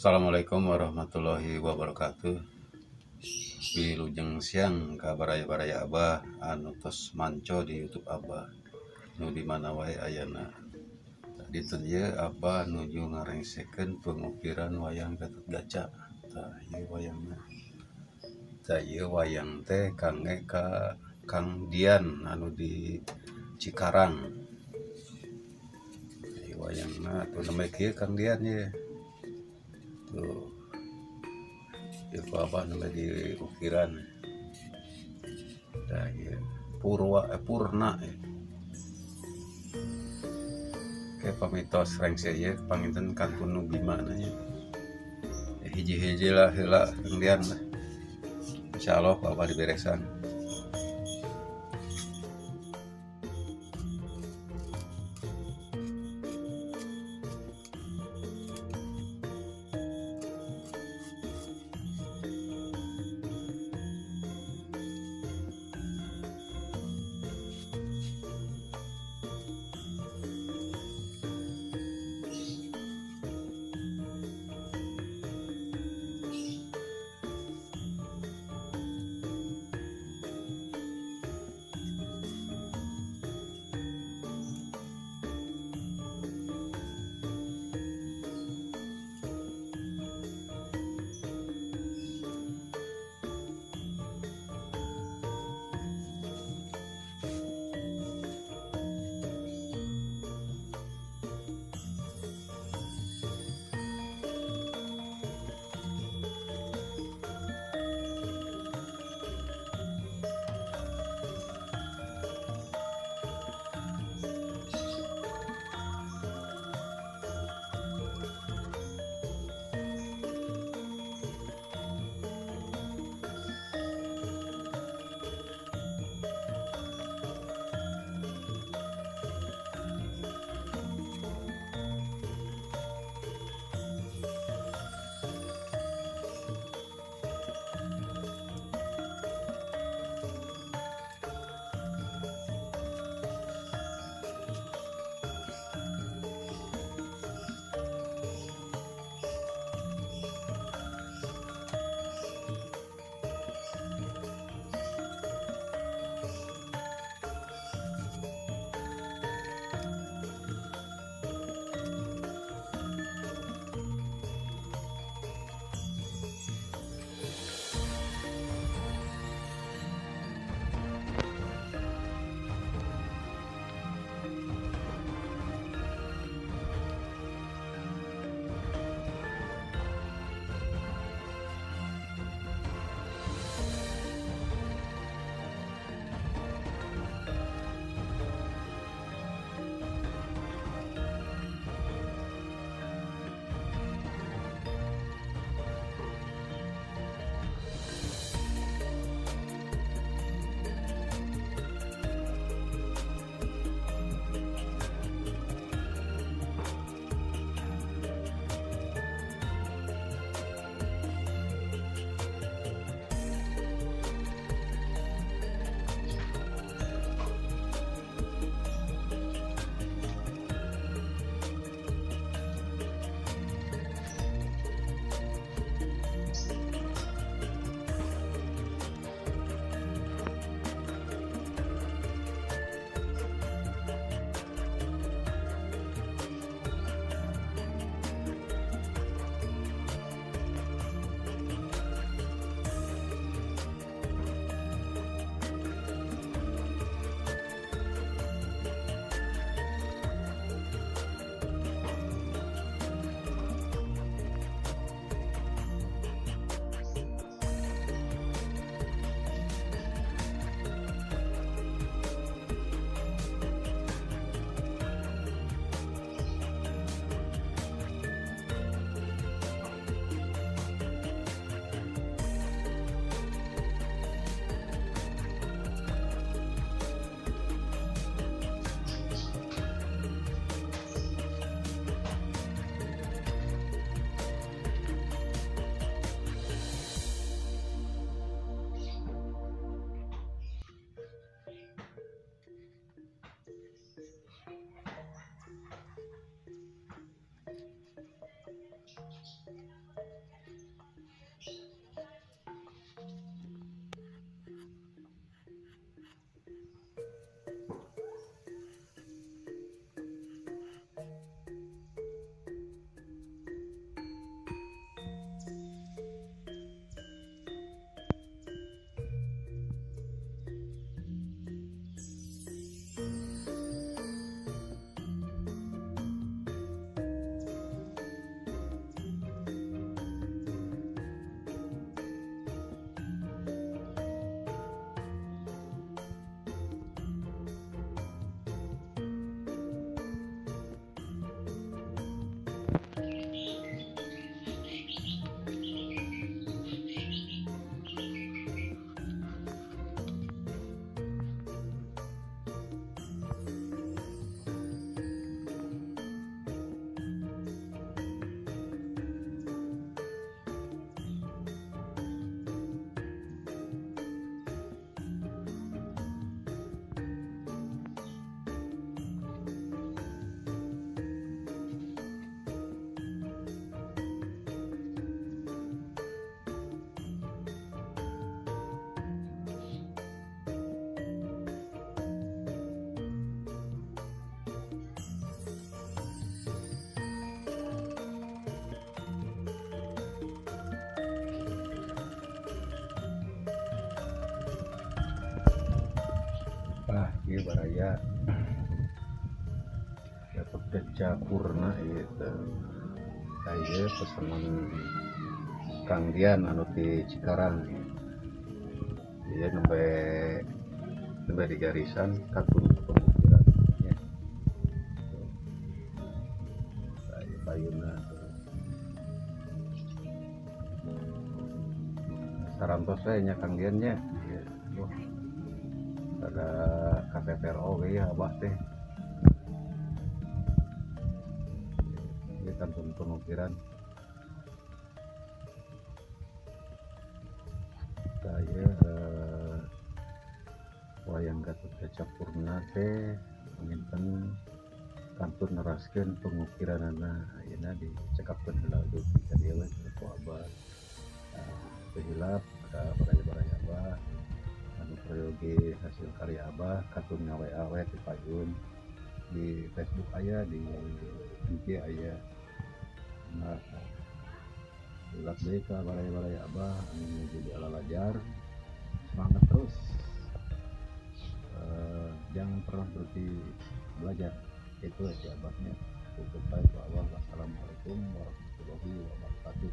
Assalamualaikum warahmatullahi wabarakatuh. Wilujeng siang kabaraya-baraya Abah anu tos manco di YouTube Abah nu di mana wae ayana. Tadi teu ieu Abah nuju ngarengsekeun pengukiran wayang Gatotkaca. Tah ieu wayangna. Tah ieu wayang teh kangge ka Kang Dian anu di Cikarang. Ieu wayangna tuh namanya kieu Kang Dian ye. Tuh itu apa namanya di ukiran nah, ya. Purna ya. Kayak pamitos rengse ya panginten kantun nu gimana ya hiji-hiji lah heula kemudian lah insyaallah apa diberesan. Abah ieu baraya Gatot Kaca Purna itu saya pesanan Kang Dian anu di Cikarang dia nembe di garisan katun pengukiran ya saya payuna sarantos saya nya Kang Dian nya ya, ada KPPRO ya abah teh kantun pengukiran saya wayang Gatot Kaca Purna teh minten kantun neraskeun pengukiranana ayeuna dicekapkeun heula dugi ka dieu we ku abah hilap ada baraya-baraya abah anu prayogi hasil karya abah kantun ngawe-awe ti payun di Facebook aya di IG aya nah hilap deui ka baraya-baraya abah anu jadi alalajar semangat terus jangan pernah berhenti belajar itu aja abahnya. Cukup baik. Wassalamualaikum warahmatullahi wabarakatuh.